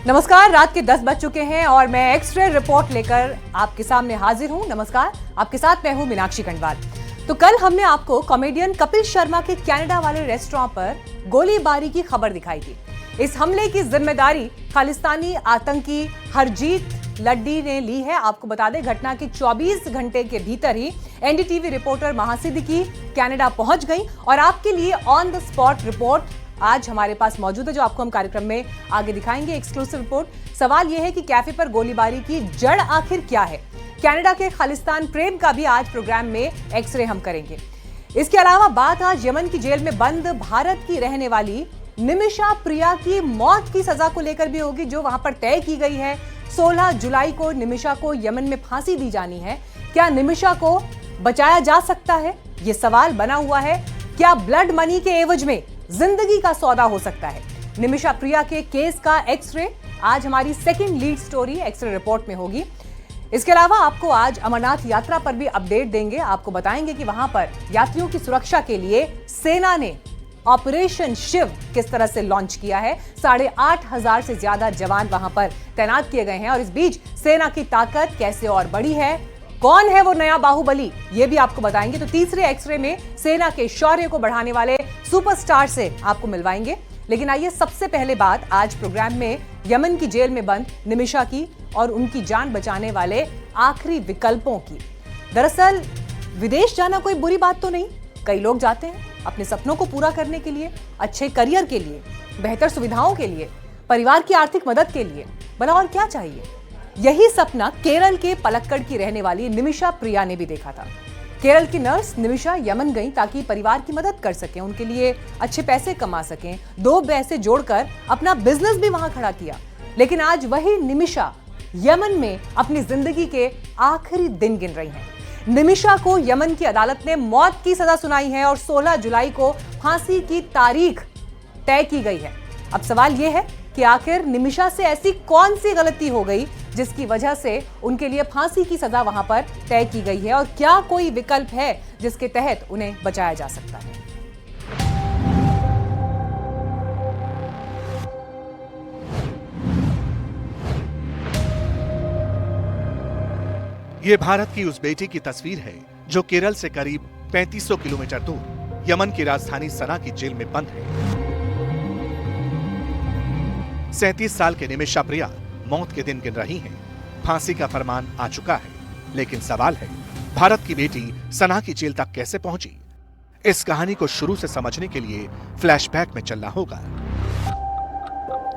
नमस्कार, रात के 10 बज चुके हैं और मैं एक्सरे रिपोर्ट लेकर आपके सामने हाजिर हूं। नमस्कार, आपके साथ मैं हूं मीनाक्षी खंडवाल। तो कल हमने आपको कॉमेडियन कपिल शर्मा के कनाडा वाले रेस्टोरेंट पर गोलीबारी की खबर दिखाई थी। इस हमले की जिम्मेदारी खालिस्तानी आतंकी हरजीत लड्डी ने ली है। आपको बता दें, घटना के 24 घंटे के भीतर ही एनडीटीवी रिपोर्टर महासिद्दीकी कनाडा पहुंच गई और आपके लिए ऑन द स्पॉट रिपोर्ट आज हमारे पास मौजूद है, जो आपको हम कार्यक्रम में आगे दिखाएंगे। Exclusive report. सवाल यह है कि कैफे पर गोलीबारी की जड़ आखिर क्या है। कनाडा के खालिस्तान प्रेम का भी आज प्रोग्राम में एक्सरे हम करेंगे। इसके अलावा बात आज यमन की जेल में बंद भारत की रहने वाली निमिषा प्रिया की मौत की सजा को लेकर भी होगी, जो वहां पर तय की गई है। 16 जुलाई को निमिषा को यमन में फांसी दी जानी है। क्या निमिषा को बचाया जा सकता है, यह सवाल बना हुआ है। क्या ब्लड मनी के एवज में जिंदगी का सौदा हो सकता है। निमिषा प्रिया के केस का एक्सरे आज हमारी second lead story x-ray report में होगी। इसके अलावा आपको आज अमरनाथ यात्रा पर भी अपडेट देंगे। आपको बताएंगे कि वहां पर यात्रियों की सुरक्षा के लिए सेना ने ऑपरेशन शिव किस तरह से लॉन्च किया है। 8,500 से ज्यादा जवान वहां पर तैनात किए गए हैं और इस बीच सेना की ताकत कैसे और बढ़ी है, कौन है वो नया बाहुबली, ये भी आपको बताएंगे। तो तीसरे एक्सरे में सेना के शौर्य को बढ़ाने वाले सुपरस्टार से आपको मिलवाएंगे। लेकिन आइए सबसे पहले बात आज प्रोग्राम में यमन की जेल में बंद निमिषा की और उनकी जान बचाने वाले आखिरी विकल्पों की। दरअसल विदेश जाना कोई बुरी बात तो नहीं। कई लोग जाते हैं अपने सपनों को पूरा करने के लिए, अच्छे करियर के लिए, बेहतर सुविधाओं के लिए, परिवार की आर्थिक मदद के लिए। भला और क्या चाहिए। यही सपना केरल के पलक्कड़ की रहने वाली निमिषा प्रिया ने भी देखा था। केरल की नर्स निमिषा यमन गई ताकि परिवार की मदद कर सकें, उनके लिए अच्छे पैसे कमा सकें। 2 पैसे जोड़कर अपना बिजनेस भी वहां खड़ा किया। लेकिन आज वही निमिषा यमन में अपनी जिंदगी के आखिरी दिन गिन रही हैं। निमिषा को यमन की अदालत ने मौत की सजा सुनाई है और 16 जुलाई को फांसी की तारीख तय की गई है। अब सवाल यह है कि आखिर निमिषा से ऐसी कौन सी गलती हो गई जिसकी वजह से उनके लिए फांसी की सजा वहां पर तय की गई है, और क्या कोई विकल्प है जिसके तहत उन्हें बचाया जा सकता है। ये भारत की उस बेटी की तस्वीर है जो केरल से करीब 3500 किलोमीटर दूर यमन की राजधानी सना की जेल में बंद है। 37 साल के निमिषा प्रिया मौत के दिन गिन रही हैं। फांसी का फरमान आ चुका है, लेकिन सवाल है भारत की बेटी सना की जेल तक कैसे पहुंची। इस कहानी को शुरू से समझने के लिए फ्लैशबैक में चलना होगा।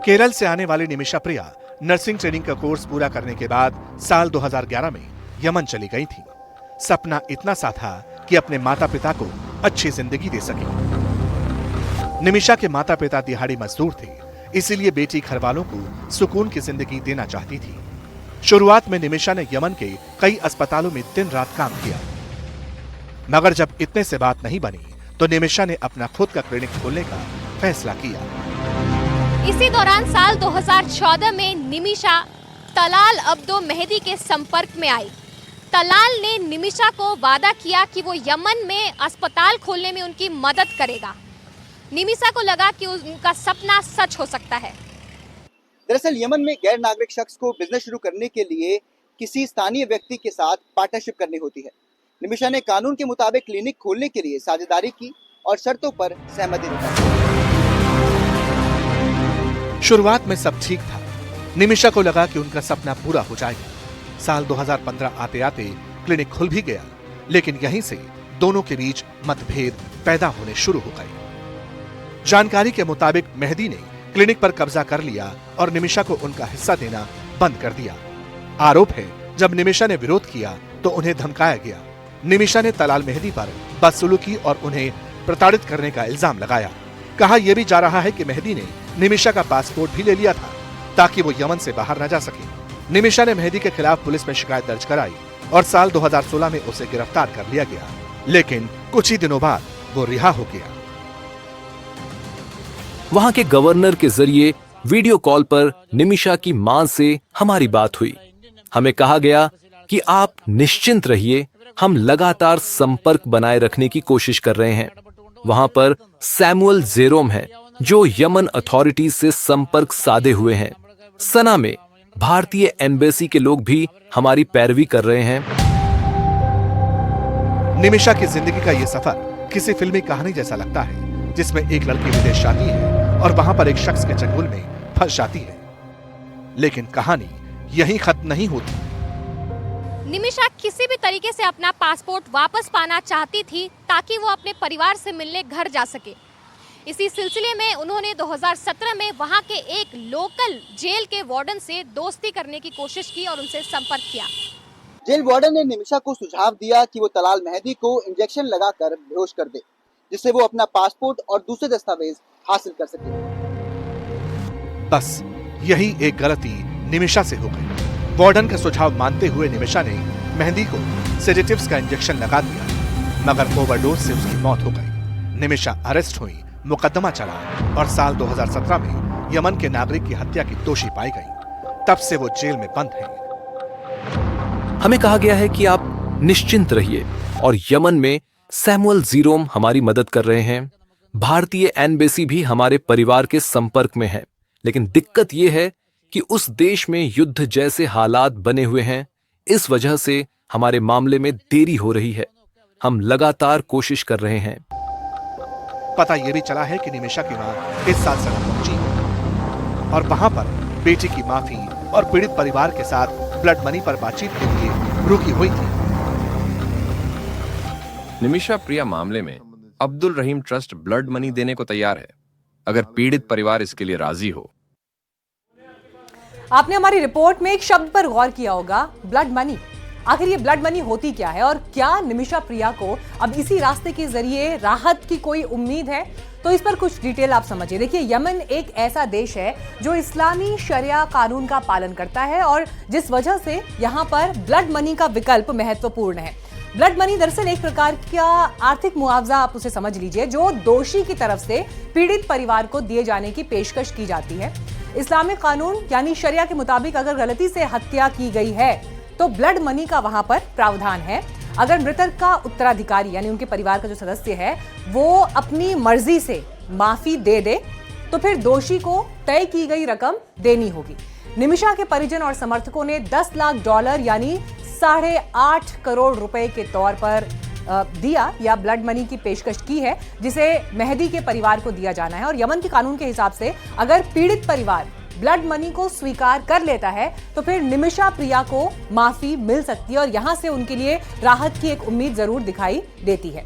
केरल से आने वाली निमिषा प्रिया नर्सिंग ट्रेनिंग का कोर्स पूरा करने के बाद साल 2011 में यमन चली गई थी। सपना इतना सा था कि अपने माता पिता को अच्छी जिंदगी दे सके। निमिषा के माता पिता दिहाड़ी मजदूर थे, इसीलिए बेटी घर वालों को सुकून की जिंदगी देना चाहती थी। शुरुआत में निमिषा ने यमन के कई अस्पतालों में दिन रात काम किया, मगर जब इतने से बात नहीं बनी तो निमिषा ने अपना खुद का क्लिनिक खोलने का फैसला किया। इसी दौरान साल 2014 में निमिषा तलाल अब्दो मेहदी के संपर्क में आई। तलाल ने निमिषा को वादा किया कि वो यमन में अस्पताल खोलने में उनकी मदद करेगा। निमिषा को लगा कि उनका सपना सच हो सकता है। दरअसल यमन में गैर नागरिक शख्स को बिजनेस शुरू करने के लिए किसी स्थानीय व्यक्ति के साथ पार्टनरशिप करनी होती है। निमिषा ने कानून के मुताबिक क्लिनिक खोलने के लिए साझेदारी की और शर्तों पर सहमति जताई। शुरुआत में सब ठीक था। निमिषा को लगा कि उनका सपना पूरा हो जाएगा। साल 2015 आते आते क्लिनिक खुल भी गया, लेकिन यहीं से दोनों के बीच मतभेद पैदा होने शुरू हो गए। जानकारी के मुताबिक मेहदी ने क्लिनिक पर कब्जा कर लिया और निमिषा को उनका हिस्सा देना बंद कर दिया। आरोप है जब निमिषा ने विरोध किया तो उन्हें धमकाया गया। निमिषा ने तलाल मेहदी पर बदसलूकी और उन्हें प्रताड़ित करने का इल्जाम लगाया। कहा यह भी जा रहा है कि मेहदी ने निमिषा का पासपोर्ट भी ले लिया था ताकि वो यमन से बाहर न जा सके। निमिषा ने मेहदी के खिलाफ पुलिस में शिकायत दर्ज कराई और साल 2016 में उसे गिरफ्तार कर लिया गया, लेकिन कुछ ही दिनों बाद वो रिहा हो गया। वहां के गवर्नर के जरिए वीडियो कॉल पर निमिषा की मां से हमारी बात हुई। हमें कहा गया कि आप निश्चिंत रहिए, हम लगातार संपर्क बनाए रखने की कोशिश कर रहे हैं। वहां पर सैमुअल जेरोम है जो यमन अथॉरिटीज से संपर्क साधे हुए हैं। सना में भारतीय एम्बेसी के लोग भी हमारी पैरवी कर रहे हैं। निमिषा की जिंदगी का ये सफर किसी फिल्मी कहानी जैसा लगता है, जिसमें एक लड़की विदेश जाती है और वहां पर एक शख्स के चंगुल में फंस जाती है। लेकिन कहानी यहीं खत्म नहीं होती। निमिषा किसी भी तरीके से अपना पासपोर्ट वापस पाना चाहती थी ताकि वो अपने परिवार से मिलने घर जा सके। इसी सिलसिले में उन्होंने 2017 में वहां के एक लोकल जेल के वार्डन से दोस्ती करने की कोशिश की और उनसे संपर्क किया। जेल वार्डन ने निमिषा को सुझाव दिया कि वो तलाल मेहदी को इंजेक्शन लगाकर बेहोश कर दे, जिससे वो अपना पासपोर्ट और दूसरे दस्तावेज हासिल कर सके। बस यही एक गलती निमिषा से हो गई। वार्डन का सुझाव मानते हुए निमिषा ने मेहदी को सेडेटिव्स का इंजेक्शन लगा दिया, मगर ओवरडोज से उसकी मौत हो गई। निमिषा अरेस्ट हुई, मुकदमा चला और साल 2017 में यमन के नागरिक की हत्या की दोषी पाई गई। तब से वो जेल में बंद है। हमें कहा गया है कि आप निश्चिंत रहिए और यमन में सैमुअल जीरोम हमारी मदद कर रहे हैं। भारतीय एम्बेसी भी हमारे परिवार के संपर्क में है, लेकिन दिक्कत यह है कि उस देश में युद्ध जैसे हालात बने हुए हैं। इस वजह से हमारे मामले में देरी हो रही है। हम लगातार कोशिश कर रहे हैं। पता यह भी चला है कि निमिषा की मां इस साल सना पहुंची और वहां पर बेटी की माफी और पीड़ित परिवार के साथ ब्लड मनी पर बातचीत के लिए रुकी हुई थी। निमिषा प्रिया मामले में अब्दुल रहीम ट्रस्ट ब्लड मनी देने को तैयार है, अगर पीड़ित परिवार इसके लिए राजी हो। आपने हमारी रिपोर्ट में एक शब्द पर गौर किया होगा, ब्लड मनी। आखिर ये ब्लड मनी होती क्या है और क्या निमिषा प्रिया को अब इसी रास्ते के जरिए राहत की कोई उम्मीद है? तो इस पर कुछ डिटेल आप समझिए। देखिए, यमन एक ऐसा देश है जो इस्लामी शरिया कानून का पालन करता है और जिस वजह से यहाँ पर ब्लड मनी का विकल्प महत्वपूर्ण है। ब्लड मनी दरअसल एक प्रकार का आर्थिक मुआवजा, आप उसे समझ लीजिए, जो दोषी की तरफ से पीड़ित परिवार को दिए जाने की पेशकश की जाती है। इस्लामिक कानून यानी शरिया के मुताबिक अगर गलती से हत्या की गई है तो ब्लड मनी का वहां पर प्रावधान है। अगर मृतक का उत्तराधिकारी यानी उनके परिवार का जो सदस्य है वो अपनी मर्जी से माफी दे दे तो फिर दोषी को तय की गई रकम देनी होगी। निमिषा के परिजन और समर्थकों ने $10 लाख यानी 8.5 करोड़ रुपए के तौर पर दिया या ब्लड मनी की पेशकश की है, जिसे मेहदी के परिवार को दिया जाना है। और यमन के कानून के हिसाब से अगर पीड़ित परिवार ब्लड मनी को स्वीकार कर लेता है तो फिर निमिषा प्रिया को माफी मिल सकती है और यहां से उनके लिए राहत की एक उम्मीद जरूर दिखाई देती है।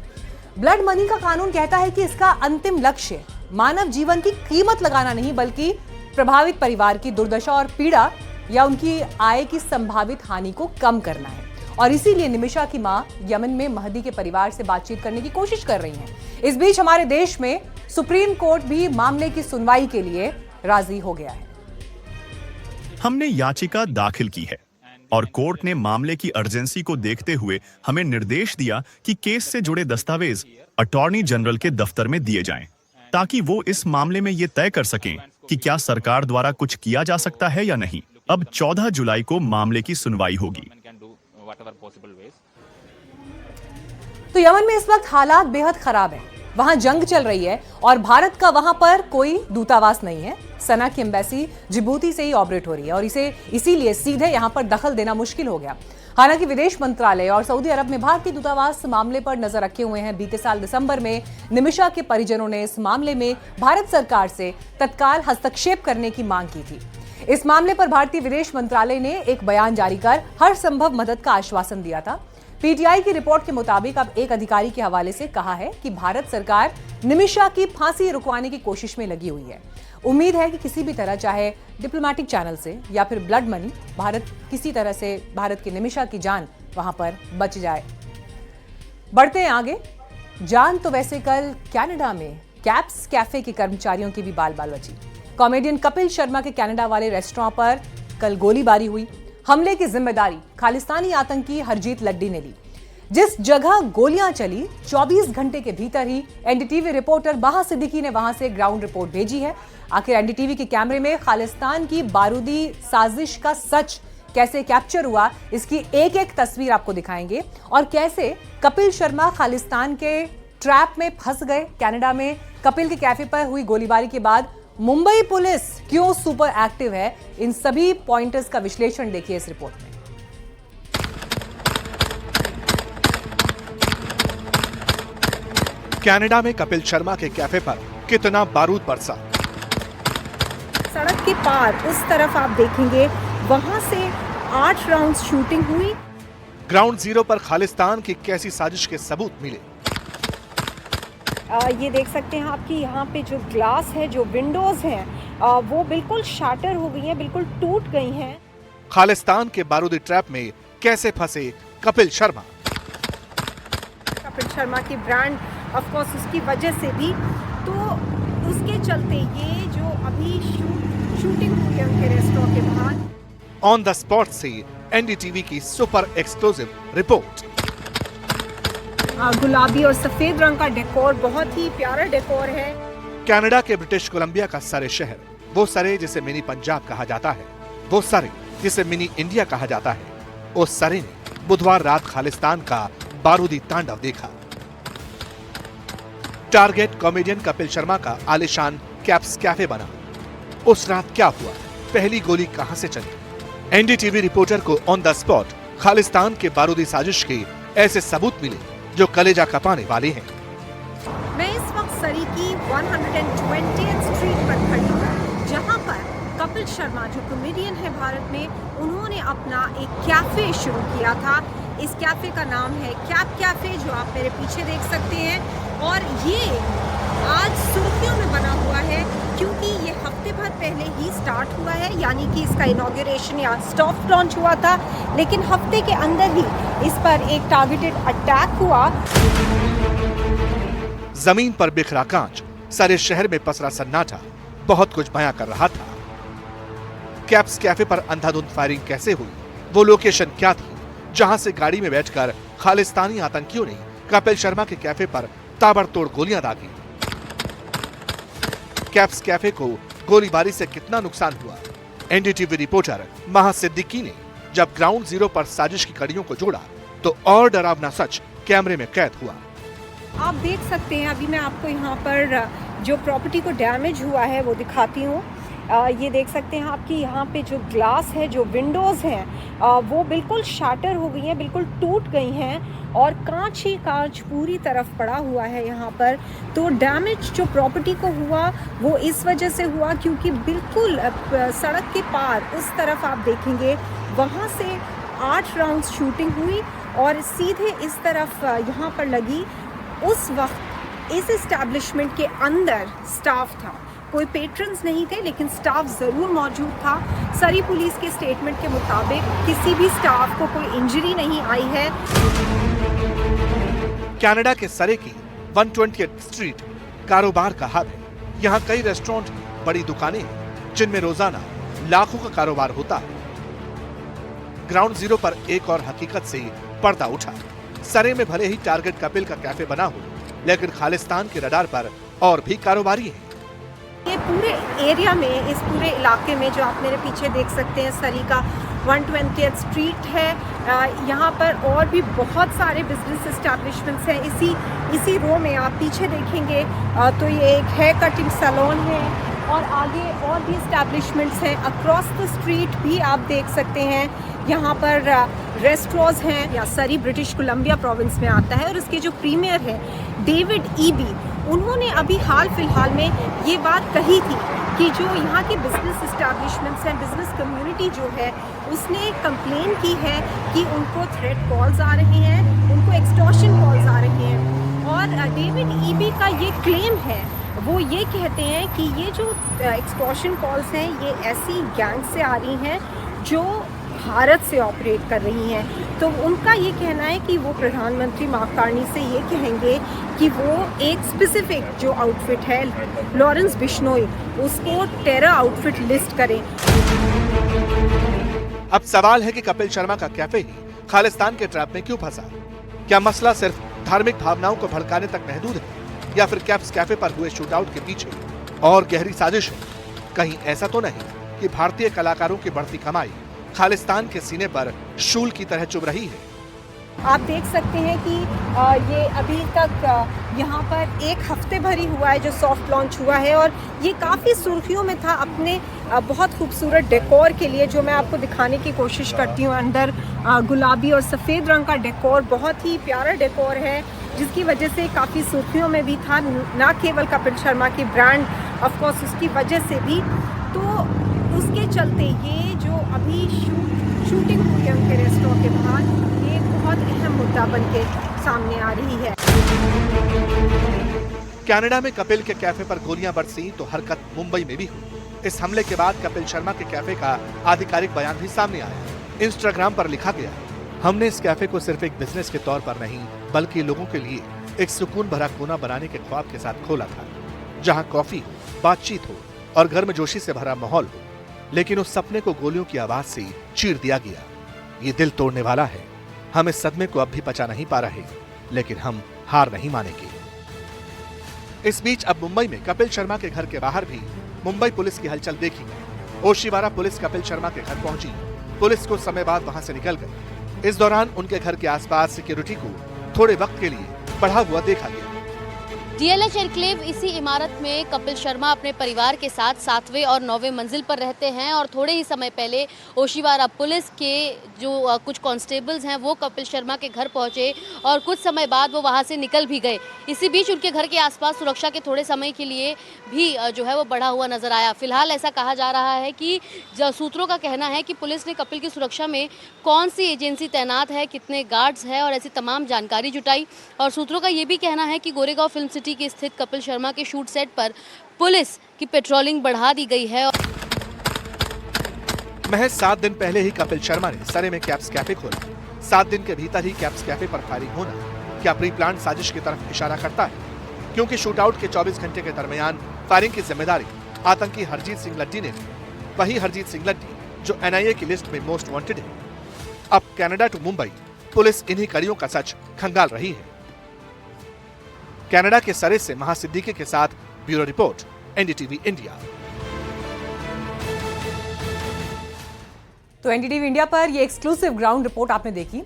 ब्लड मनी का कानून कहता है कि इसका अंतिम लक्ष्य मानव जीवन की कीमत लगाना नहीं, बल्कि प्रभावित परिवार की दुर्दशा और पीड़ा या उनकी आय की संभावित हानि को कम करना है। और इसीलिए निमिषा की मां यमन में मेहदी के परिवार से बातचीत करने की कोशिश कर रही हैं। इस बीच हमारे देश में सुप्रीम कोर्ट भी मामले की सुनवाई के लिए राजी हो गया है। हमने याचिका दाखिल की है और कोर्ट ने मामले की अर्जेंसी को देखते हुए हमें निर्देश दिया कि केस से जुड़े दस्तावेज अटॉर्नी जनरल के दफ्तर में दिए जाएं, ताकि वो इस मामले में ये तय कर सकें कि क्या सरकार द्वारा कुछ किया जा सकता है या नहीं। अब 14 जुलाई को मामले की सुनवाई होगी। तो यमन में इस वक्त हालात बेहद खराब हैं। वहां जंग चल रही है और भारत का वहां पर कोई दूतावास नहीं है। सना की एम्बेसी जिबूती से ही ऑपरेट हो रही है और इसीलिए सीधे यहां पर दखल देना मुश्किल हो गया। हालांकि विदेश मंत्रालय और सऊदी अरब में भारतीय दूतावास मामले पर नजर रखे हुए हैं। बीते साल दिसंबर में निमिषा के परिजनों ने इस मामले में भारत सरकार से तत्काल हस्तक्षेप करने की मांग की थी। इस मामले पर भारतीय विदेश मंत्रालय ने एक बयान जारी कर हर संभव मदद का आश्वासन दिया था। पीटीआई की रिपोर्ट के मुताबिक अब एक अधिकारी के हवाले से कहा है कि भारत सरकार निमिषा की फांसी रुकवाने की कोशिश में लगी हुई है। उम्मीद है कि किसी भी तरह, चाहे डिप्लोमेटिक चैनल से या फिर ब्लड मनी, भारत किसी तरह से भारत की निमिषा की जान वहां पर बच जाए। बढ़ते हैं आगे। जान तो वैसे कल कनाडा में कैप्स कैफे के कर्मचारियों की भी बाल बाल बची। कॉमेडियन कपिल शर्मा के कनाडा वाले रेस्टोरेंट पर कल गोलीबारी हुई। हमले की जिम्मेदारी खालिस्तानी आतंकी हरजीत लड्डी ने ली। जिस जगह गोलियां चली 24 घंटे के भीतर ही एनडीटीवी रिपोर्टर बाहा सिद्दीकी ने वहां से ग्राउंड रिपोर्ट भेजी है। आखिर एनडीटीवी के कैमरे में खालिस्तान की बारूदी साजिश का सच कैसे कैप्चर हुआ, इसकी एक एक तस्वीर आपको दिखाएंगे और कैसे कपिल शर्मा खालिस्तान के ट्रैप में फंस गए। कनाडा में कपिल के कैफे पर हुई गोलीबारी के बाद मुंबई पुलिस क्यों सुपर एक्टिव है, इन सभी पॉइंटर्स का विश्लेषण देखिए इस रिपोर्ट में। कनाडा में कपिल शर्मा के कैफे पर कितना बारूद बरसा। सड़क के पार उस तरफ आप देखेंगे, वहां से 8 राउंड शूटिंग हुई। ग्राउंड जीरो पर खालिस्तान की कैसी साजिश के सबूत मिले। ये देख सकते हैं आपकी यहाँ पे जो ग्लास है, जो विंडोज हैं, वो बिल्कुल शाटर हो गई हैं, बिल्कुल टूट गई हैं। खालिस्तान के बारूदी ट्रैप में कैसे फंसे कपिल शर्मा। कपिल शर्मा की ब्रांड ऑफ कोर्स उसकी वजह से भी, तो उसके चलते ये जो अभी शूटिंग हुई है उनके रेस्टोरेंट के बाहर। ऑन द स्पॉट से एनडीटीवी की सुपर एक्सक्लूसिव रिपोर्ट। गुलाबी और सफेद रंग का डेकोर, बहुत ही प्यारा डेकोर है। कनाडा के ब्रिटिश कोलंबिया का सरे शहर, वो सरे जिसे मिनी पंजाब कहा जाता है, वो सरे जिसे मिनी इंडिया कहा जाता है, उस सरे ने बुधवार रात खालिस्तान का बारूदी तांडव देखा। टारगेट कॉमेडियन कपिल शर्मा का आलिशान कैप्स कैफे बना। उस रात क्या हुआ, पहली गोली कहां से चली। एनडीटीवी रिपोर्टर को ऑन द स्पॉट खालिस्तान के बारूदी साजिश के ऐसे सबूत मिले जो कलेजा कपाने वाले हैं। मैं इस वक्त सरी की 120th स्ट्रीट पर खड़ी हूँ, जहाँ पर कपिल शर्मा जो कॉमेडियन है भारत में, उन्होंने अपना एक कैफे शुरू किया था। इस कैफे का नाम है कैप कैफे, जो आप मेरे पीछे देख सकते हैं, और ये आज सुर्खियों में बना हुआ है क्योंकि ये हफ्ते भर पहले ही स्टार्ट हुआ है, यानी कि इसका इनॉग्रेशन या सॉफ्ट लॉन्च हुआ था, लेकिन हफ्ते के अंदर ही इस पर एक टारगेटेड अटैक हुआ। जमीन पर बिखरा कांच, सारे शहर में पसरा सन्नाटा बहुत कुछ बयां कर रहा था। कैप्स कैफे पर अंधाधुंध फायरिंग कैसे हुई, वो लोकेशन क्या थी जहां से गाड़ी में बैठकर खालिस्तानी आतंकियों ने कपिल शर्मा के कैफे पर ताबड़तोड़ गोलियां दागी। कैप्स कैफे को गोलीबारी से कितना नुकसान हुआ। एनडीटीवी रिपोर्टर महा सिद्दीकी ने जब ग्राउंड जीरो पर साजिश की कड़ियों को जोड़ा तो और डरावना सच कैमरे में कैद हुआ। आप देख सकते हैं, अभी मैं आपको यहाँ पर जो प्रॉपर्टी को डैमेज हुआ है वो दिखाती हूँ। ये देख सकते हैं आपकी यहाँ पे जो ग्लास है, जो विंडोज़ हैं, वो बिल्कुल शाटर हो गई हैं, बिल्कुल टूट गई हैं, और कांच ही कांच पूरी तरफ पड़ा हुआ है यहाँ पर। तो डैमेज जो प्रॉपर्टी को हुआ वो इस वजह से हुआ क्योंकि बिल्कुल सड़क के पार उस तरफ आप देखेंगे, वहाँ से 8 राउंड शूटिंग हुई और सीधे इस तरफ यहाँ पर लगी। उस वक्त इस एस्टैब्लिशमेंट के अंदर स्टाफ था, कोई पेट्रन्स नहीं थे, लेकिन स्टाफ ज़रूर मौजूद था। सरी पुलिस के स्टेटमेंट के मुताबिक किसी भी स्टाफ को कोई इंजरी नहीं आई है। कनाडा के सरे की 120th स्ट्रीट कारोबार का हब है। यहाँ कई रेस्टोरेंट, बड़ी दुकानें हैं जिनमें रोजाना लाखों का कारोबार होता है। ग्राउंड जीरो पर एक और हकीकत से पर्दा उठा। सरे में भले ही टारगेट कपिल का कैफे बना हो, लेकिन खालिस्तान के रडार पर और भी कारोबारी हैं। ये पूरे एरिया में, इस पूरे इलाके में, जो आप मेरे पीछे देख सकते हैं, सरी का 120th स्ट्रीट है, यहाँ पर और भी बहुत सारे बिजनेस एस्टैब्लिशमेंट्स हैं। इसी रो में आप पीछे देखेंगे तो ये एक हेयर कटिंग सैलून है और आगे और भी एस्टैब्लिशमेंट्स हैं। अक्रॉस द स्ट्रीट भी आप देख सकते हैं, यहाँ पर रेस्टोरेंट्स हैं। या सरी ब्रिटिश कोलंबिया प्रोविंस में आता है और उसके जो प्रीमियर है डेविड ईबी, उन्होंने अभी हाल फिलहाल में ये बात कही थी कि जो यहाँ के बिजनेस एस्टैब्लिशमेंट्स हैं, बिजनेस कम्युनिटी जो है, उसने कंप्लेन की है कि उनको थ्रेट कॉल्स आ रहे हैं, उनको एक्सटॉर्शन कॉल्स आ रहे हैं। और डेविड ईबी का ये क्लेम है, वो ये कहते हैं कि ये जो एक्सटॉर्शन कॉल्स हैं, ये ऐसी गैंग से आ रही हैं जो भारत से ऑपरेट कर रही हैं। तो उनका ये कहना है कि वो प्रधानमंत्री मार्क कार्नी से ये कहेंगे कि वो एक स्पेसिफिक जो आउटफिट है, लॉरेंस बिश्नोई, उसको टेरर आउटफिट लिस्ट करें। अब सवाल है कि कपिल शर्मा का कैफे ही खालिस्तान के ट्रैप में क्यों फंसा। क्या मसला सिर्फ धार्मिक भावनाओं को भड़काने तक महदूद है, या फिर कैप्स कैफे पर हुए शूटआउट के पीछे और गहरी साजिश है। कहीं ऐसा तो नहीं कि भारतीय कलाकारों की बढ़ती कमाई खालिस्तान के सीने पर शूल की तरह चुभ रही है। आप देख सकते हैं कि ये अभी तक यहाँ पर 1 हफ्ते भर ही हुआ है जो सॉफ्ट लॉन्च हुआ है, और ये काफ़ी सुर्खियों में था अपने बहुत खूबसूरत डेकोर के लिए, जो मैं आपको दिखाने की कोशिश करती हूँ। अंदर गुलाबी और सफ़ेद रंग का डेकोर, बहुत ही प्यारा डेकोर है, जिसकी वजह से काफ़ी सुर्खियों में भी था, ना केवल कपिल शर्मा की ब्रांड, ऑफ कोर्स उसकी वजह से भी। तो उसके चलते ये जो अभी शूटिंग हुई है उनके रेस्टोरेंट के बाहर, ये बहुत अहम मुद्दा बन के सामने आ रही है। कनाडा में कपिल के कैफे पर गोलियां बरसी तो हरकत मुंबई में भी हुई। इस हमले के बाद कपिल शर्मा के कैफे का आधिकारिक बयान भी सामने आया। इंस्टाग्राम पर लिखा गया, हमने इस कैफे को सिर्फ एक बिजनेस के तौर पर नहीं, बल्कि लोगों के लिए एक सुकून भरा कोना बनाने के ख्वाब के साथ खोला था, जहां कॉफी हो, बातचीत हो और गर्मजोशी से भरा माहौल हो। लेकिन उस सपने को गोलियों की आवाज से चीर दिया गया। ये दिल तोड़ने वाला है। हम इस सदमे को अब भी पचा नहीं पा रहे, लेकिन हम हार नहीं मानेंगे। इस बीच अब मुंबई में कपिल शर्मा के घर के बाहर भी मुंबई पुलिस की हलचल देखी गई। ओशिवारा पुलिस कपिल शर्मा के घर पहुंची। पुलिस कुछ समय बाद वहां से निकल गई। इस दौरान उनके घर के आसपास सिक्योरिटी को थोड़े वक्त के लिए बढ़ा हुआ देखा गया। डीएलएच एन्क्लेव इसी इमारत में कपिल शर्मा अपने परिवार के साथ 7वें और 9वें मंजिल पर रहते हैं, और थोड़े ही समय पहले ओशिवारा पुलिस के जो कुछ कांस्टेबल्स हैं वो कपिल शर्मा के घर पहुंचे, और कुछ समय बाद वो वहां से निकल भी गए। इसी बीच उनके घर के आसपास सुरक्षा के थोड़े समय के लिए भी जो है वो बढ़ा हुआ नजर आया। फिलहाल ऐसा कहा जा रहा है कि सूत्रों का कहना है कि पुलिस ने कपिल की सुरक्षा में कौन सी एजेंसी तैनात है, कितने गार्ड्स हैं और ऐसी तमाम जानकारी जुटाई। और सूत्रों का ये भी कहना है कि गोरेगांव फिल्म सिटी के स्थित कपिल शर्मा के शूट सेट पर पुलिस की पेट्रोलिंग बढ़ा दी गई है। महज 7 दिन पहले ही कपिल शर्मा ने सरे में कैप्स कैफे खोला। 7 दिन के भीतर ही कैप्स कैफे पर फायरिंग होना क्या प्री प्लान साजिश की तरफ इशारा करता है? क्योंकि शूटआउट के 24 घंटे के दरमियान फायरिंग की जिम्मेदारी आतंकी हरजीत सिंह लड्डी ने ली। वही हरजीत सिंह लड्डी जो एनआईए की लिस्ट में मोस्ट वांटेड है। अब कनाडा टू मुंबई पुलिस इन्हीं कड़ियों का सच खंगाल रही है। कनाडा के सरे से महासिद्दीकी के साथ ब्यूरो रिपोर्ट, एनडीटीवी इंडिया। तो एनडीटीवी इंडिया पर ये एक्सक्लूसिव ग्राउंड रिपोर्ट आपने देखी।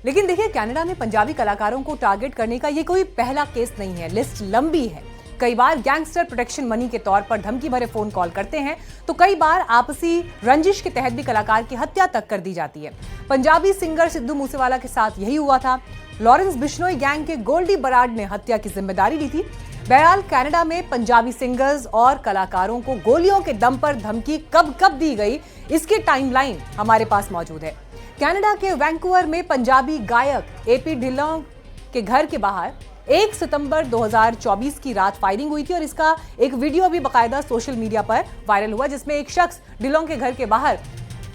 लेकिन देखिए, कनाडा में पंजाबी कलाकारों को टारगेट करने का ये कोई पहला केस नहीं है। लिस्ट लंबी है। कई बार गैंगस्टर प्रोटेक्शन मनी के तौर पर धमकी भरे फोन कॉल करते हैं, तो कई बार आपसी रंजिश के तहत भी कलाकार की हत्या तक कर दी जाती है। पंजाबी सिंगर सिद्धू मूसेवाला के साथ यही हुआ था। लॉरेंस बिश्नोई गैंग के गोल्डी बराड ने हत्या की जिम्मेदारी ली थी। बहरहाल कनाडा में पंजाबी सिंगर्स और कलाकारों को गोलियों के दम पर धमकी कब कब दी गई, इसकी टाइमलाइन हमारे पास मौजूद है। कनाडा के वैंकूवर में पंजाबी गायक एपी ढिल्लों के घर के बाहर 1 सितंबर 2024 की रात फायरिंग हुई थी, और इसका एक वीडियो भी बाकायदा सोशल मीडिया पर वायरल हुआ, जिसमें एक शख्स ढिल्लों के घर के बाहर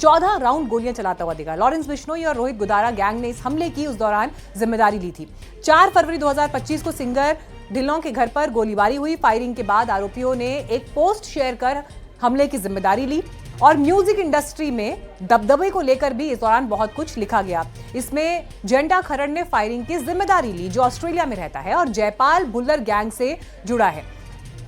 14 राउंड गोलियां चलाता हुआ दिखा। लॉरेंस बिश्नोई और रोहित गुदारा गैंग ने इस हमले की उस दौरान जिम्मेदारी ली थी। 4 फरवरी 2025 को सिंगर ढिल्लों के घर पर गोलीबारी हुई। फायरिंग के बाद आरोपियों ने एक पोस्ट शेयर कर हमले की जिम्मेदारी ली, और म्यूजिक इंडस्ट्री में दबदबे को लेकर भी इस दौरान बहुत कुछ लिखा गया। इसमें जेंटा खरड़ ने फायरिंग की जिम्मेदारी ली, जो ऑस्ट्रेलिया में रहता है और जयपाल भुल्लर गैंग से जुड़ा है।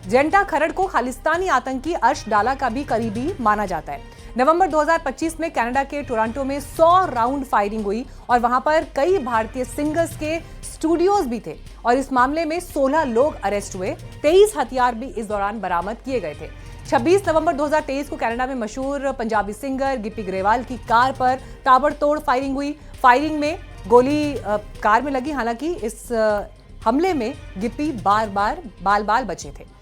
जेंटा खरड़ को खालिस्तानी आतंकी अर्श डाला का भी करीबी माना जाता है। नवंबर 2025 में कनाडा के टोरंटो में 100 राउंड फायरिंग हुई, और वहां पर कई भारतीय सिंगर्स के स्टूडियोज भी थे, और इस मामले में 16 लोग अरेस्ट हुए। 23 हथियार भी इस दौरान बरामद किए गए थे। 26 नवंबर 2023 को कनाडा में मशहूर पंजाबी सिंगर गिप्पी ग्रेवाल की कार पर ताबड़तोड़ फायरिंग हुई। फायरिंग में गोली कार में लगी। हालांकि इस हमले में गिप्पी बाल बाल बचे थे।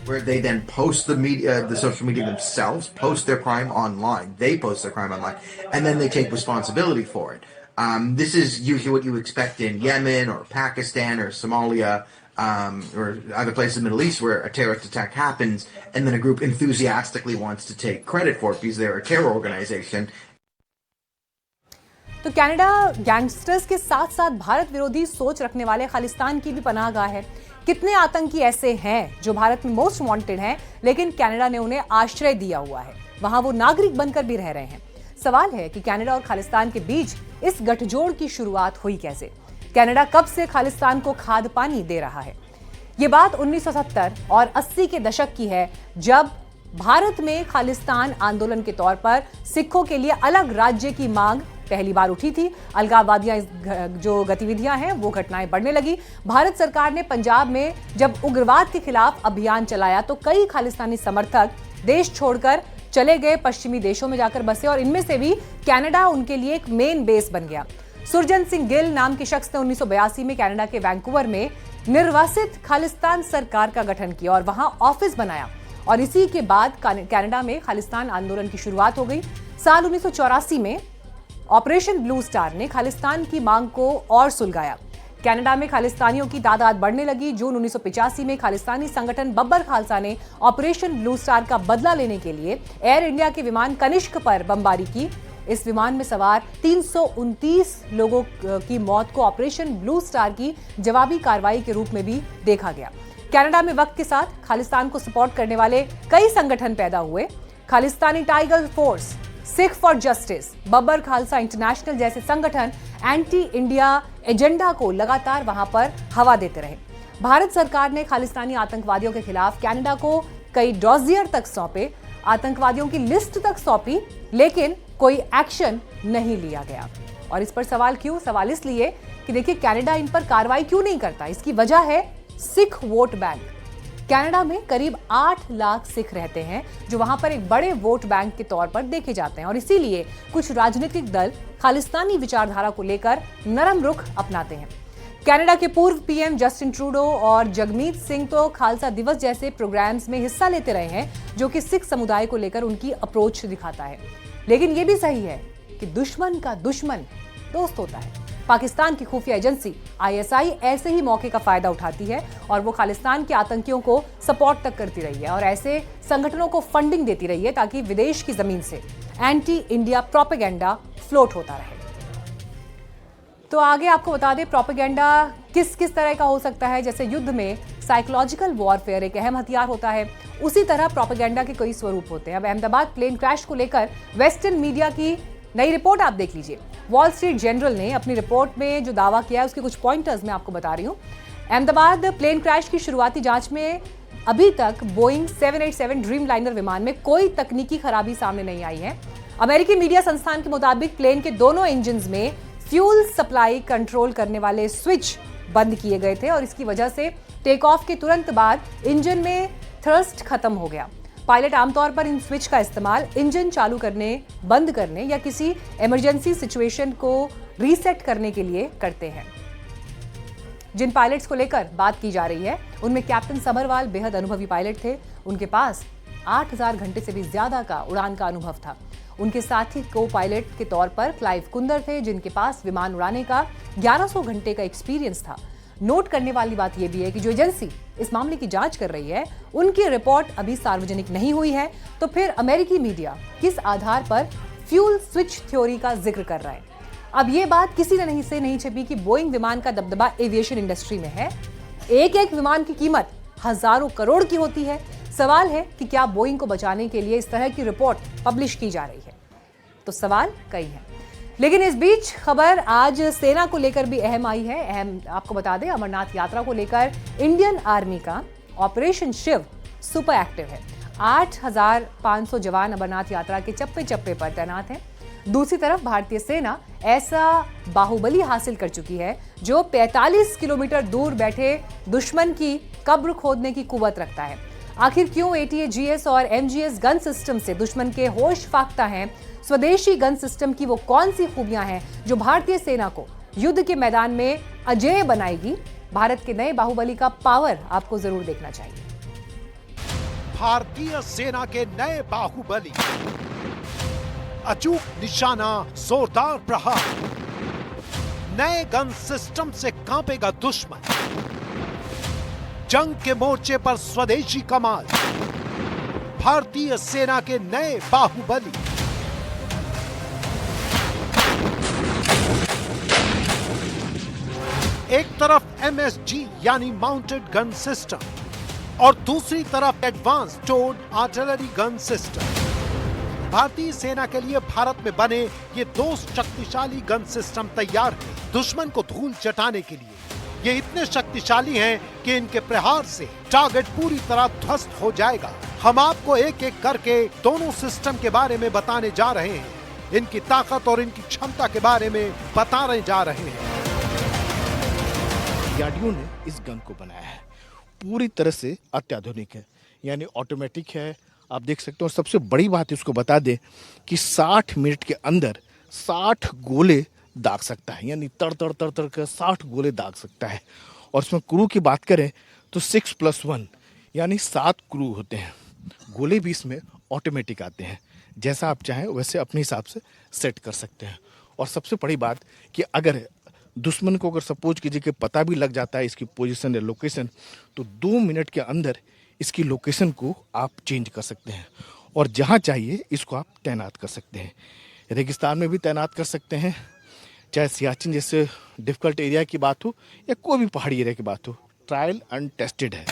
Where they then post the media, the social media themselves, post their crime online. They post their crime online, and then they take responsibility for it. This is usually what you expect in Yemen or Pakistan or Somalia or other places in the Middle East where a terrorist attack happens, and then a group enthusiastically wants to take credit for it because they're a terror organization. तो Canada gangsters के साथ साथ भारत विरोधी सोच रखने वाले खालिस्तान की भी पनाहगाह है। कितने आतंकी ऐसे हैं जो भारत में मोस्ट वांटेड हैं, लेकिन कनाडा ने उन्हें आश्रय दिया हुआ है। वहां वो नागरिक बनकर भी रह रहे हैं। सवाल है कि कनाडा और खालिस्तान के बीच इस गठजोड़ की शुरुआत हुई कैसे? कनाडा कब से खालिस्तान को खाद पानी दे रहा है? ये बात 1970 और 80 के दशक की है, जब भारत में खालिस्तान आंदोलन के तौर पर सिखों के लिए अलग राज्य की मांग पहली बार उठी थी। अलगाववादियां जो गतिविधियां हैं वो घटनाएं बढ़ने लगी। भारत सरकार ने पंजाब में जब उग्रवाद के खिलाफ अभियान चलाया तो कई खालिस्तानी समर्थक देश छोड़कर चले गए, पश्चिमी देशों में जाकर बसे और इनमें से भी कनाडा उनके लिए एक मेन बेस बन गया। सुरजन सिंह गिल नाम के शख्स ने 1982 में कनाडा के वैंकूवर में निर्वासित खालिस्तान सरकार का गठन किया और वहां ऑफिस बनाया और इसी के बाद कनाडा में खालिस्तान आंदोलन की शुरुआत हो गई। साल 1984 में ऑपरेशन ब्लू स्टार ने खालिस्तान की मांग को और सुलगाया। कनाडा में खालिस्तानियों की तादाद बढ़ने लगी। जून 1985 में खालिस्तानी संगठन बब्बर खालसा ने ऑपरेशन ब्लू स्टार का बदला लेने के लिए एयर इंडिया के विमान कनिष्क पर बमबारी की। इस विमान में सवार 329 लोगों की मौत को ऑपरेशन ब्लू स्टार की जवाबी कार्रवाई के रूप में भी देखा गया। कनाडा में वक्त के साथ खालिस्तान को सपोर्ट करने वाले कई संगठन पैदा हुए। Khalistani tiger force, Sikh for justice, Babbar Khalsa international जैसे संगठन एंटी इंडिया एजेंडा को लगातार वहां पर हवा देते रहे। भारत सरकार ने खालिस्तानी आतंकवादियों के खिलाफ कनाडा को कई डॉजियर तक सौंपे, आतंकवादियों की लिस्ट तक सौंपी, लेकिन कोई एक्शन नहीं लिया गया। और इस पर सवाल क्यों? सवाल इसलिए कि देखिए कनाडा इन पर कार्रवाई क्यों नहीं करता। इसकी वजह है सिख वोट बैंक। कनाडा में करीब 8 लाख सिख रहते हैं जो वहां पर एक बड़े वोट बैंक के तौर पर देखे जाते हैं और इसीलिए कुछ राजनीतिक दल खालिस्तानी विचारधारा को लेकर नरम रुख अपनाते हैं। कनाडा के पूर्व पीएम जस्टिन ट्रूडो और जगमीत सिंह तो खालसा दिवस जैसे प्रोग्राम्स में हिस्सा लेते रहे हैं जो कि सिख समुदाय को लेकर उनकी अप्रोच दिखाता है। लेकिन यह भी सही है कि दुश्मन का दुश्मन दोस्त होता है। पाकिस्तान की खुफिया एजेंसी आईएसआई ऐसे ही मौके का फायदा उठाती है और वो खालिस्तान के आतंकियों को सपोर्ट तक करती रही है और ऐसे संगठनों को फंडिंग देती रही है ताकि विदेश की जमीन से एंटी इंडिया प्रोपेगेंडा फ्लोट होता रहे। तो आगे आपको बता दें प्रोपेगेंडा किस किस तरह का हो सकता है। जैसे युद्ध में साइकोलॉजिकल वॉरफेयर एक अहम हथियार होता है, उसी तरह प्रोपेगेंडा के कई स्वरूप होते हैं। अब अहमदाबाद प्लेन क्रैश को लेकर वेस्टर्न मीडिया की नई रिपोर्ट आप देख लीजिए। वॉल स्ट्रीट जर्नल ने अपनी रिपोर्ट में जो दावा किया है उसके कुछ पॉइंटर्स मैं आपको बता रही हूँ। अहमदाबाद प्लेन क्रैश की शुरुआती जांच में अभी तक बोइंग 787 ड्रीम लाइनर विमान में कोई तकनीकी खराबी सामने नहीं आई है। अमेरिकी मीडिया संस्थान के मुताबिक प्लेन के दोनों इंजन में फ्यूल सप्लाई कंट्रोल करने वाले स्विच बंद किए गए थे और इसकी वजह से टेक ऑफ के तुरंत बाद इंजन में थ्रस्ट खत्म हो गया। पायलट आमतौर पर इन स्विच का इस्तेमाल इंजन चालू करने, बंद करने या किसी इमरजेंसी सिचुएशन को रीसेट करने के लिए करते हैं। जिन पायलट्स को लेकर बात की जा रही है उनमें कैप्टन सबरवाल बेहद अनुभवी पायलट थे। उनके पास 8000 घंटे से भी ज्यादा का उड़ान का अनुभव था। उनके साथी को पायलट के तौर पर क्लाइव कुंदर थे जिनके पास विमान उड़ाने का 1100 घंटे का एक्सपीरियंस था। नोट करने वाली बात यह भी है कि जो एजेंसी इस मामले की जांच कर रही है उनकी रिपोर्ट अभी सार्वजनिक नहीं हुई है। तो फिर अमेरिकी मीडिया किस आधार पर फ्यूल स्विच थ्योरी का जिक्र कर रहा है? अब ये बात किसी ने नहीं छिपी कि बोइंग विमान का दबदबा एविएशन इंडस्ट्री में है। एक एक विमान की कीमत हजारों करोड़ की होती है। सवाल है कि क्या बोइंग को बचाने के लिए इस तरह की रिपोर्ट पब्लिश की जा रही है? तो सवाल कई हैं। लेकिन इस बीच खबर आज सेना को लेकर भी अहम आई है। आपको बता दें अमरनाथ यात्रा को लेकर इंडियन आर्मी का ऑपरेशन शिव सुपर एक्टिव है। 8500 जवान अमरनाथ यात्रा के चप्पे चप्पे पर तैनात हैं। दूसरी तरफ भारतीय सेना ऐसा बाहुबली हासिल कर चुकी है जो 45 किलोमीटर दूर बैठे दुश्मन की कब्र खोदने की कुव्वत रखता है। आखिर क्यों ATAGS और MGS गन सिस्टम से दुश्मन के होश फाख्ता हैं? स्वदेशी गन सिस्टम की वो कौन सी खूबियां हैं जो भारतीय सेना को युद्ध के मैदान में अजेय बनाएगी? भारत के नए बाहुबली का पावर आपको जरूर देखना चाहिए। भारतीय सेना के नए बाहुबली, अचूक निशाना, जोरदार प्रहार, नए गन सिस्टम से कांपेगा दुश्मन। जंग के मोर्चे पर स्वदेशी कमाल, भारतीय सेना के नए बाहुबली। एक तरफ MSG यानी माउंटेड गन सिस्टम और दूसरी तरफ advance towed artillery gun system. भारतीय सेना के लिए भारत में बने ये दो शक्तिशाली गन सिस्टम तैयार हैं दुश्मन को धूल चटाने के लिए। ये इतने शक्तिशाली हैं कि इनके प्रहार से टारगेट पूरी तरह ध्वस्त हो जाएगा। हम आपको एक एक करके दोनों सिस्टम के बारे में बताने जा रहे हैं। इनकी ताकत और इनकी क्षमता के बारे में बताने जा रहे हैं। डीआरडीओ ने इस गन को बनाया है, पूरी तरह से अत्याधुनिक है, यानी ऑटोमेटिक है। आप देख सकते हो। और सबसे बड़ी बात इसको बता दें कि 60 मिनट के अंदर 60 गोले दाग सकता है, यानी तड़ तड़ तड़ तड़ कर 60 गोले दाग सकता है। और इसमें क्रू की बात करें तो 6+1 यानी 7 क्रू होते हैं। गोले भी इसमें ऑटोमेटिक आते हैं, जैसा आप चाहें वैसे अपने हिसाब से सेट कर सकते हैं। और सबसे बड़ी बात कि अगर दुश्मन को अगर सपोज कीजिए कि पता भी लग जाता है इसकी पोजीशन या लोकेशन, तो 2 मिनट के अंदर इसकी लोकेशन को आप चेंज कर सकते हैं और जहां चाहिए इसको आप तैनात कर सकते हैं। रेगिस्तान में भी तैनात कर सकते हैं, चाहे सियाचिन जैसे डिफिकल्ट एरिया की बात हो या कोई भी पहाड़ी एरिया की बात हो। ट्रायल एंड टेस्टेड है।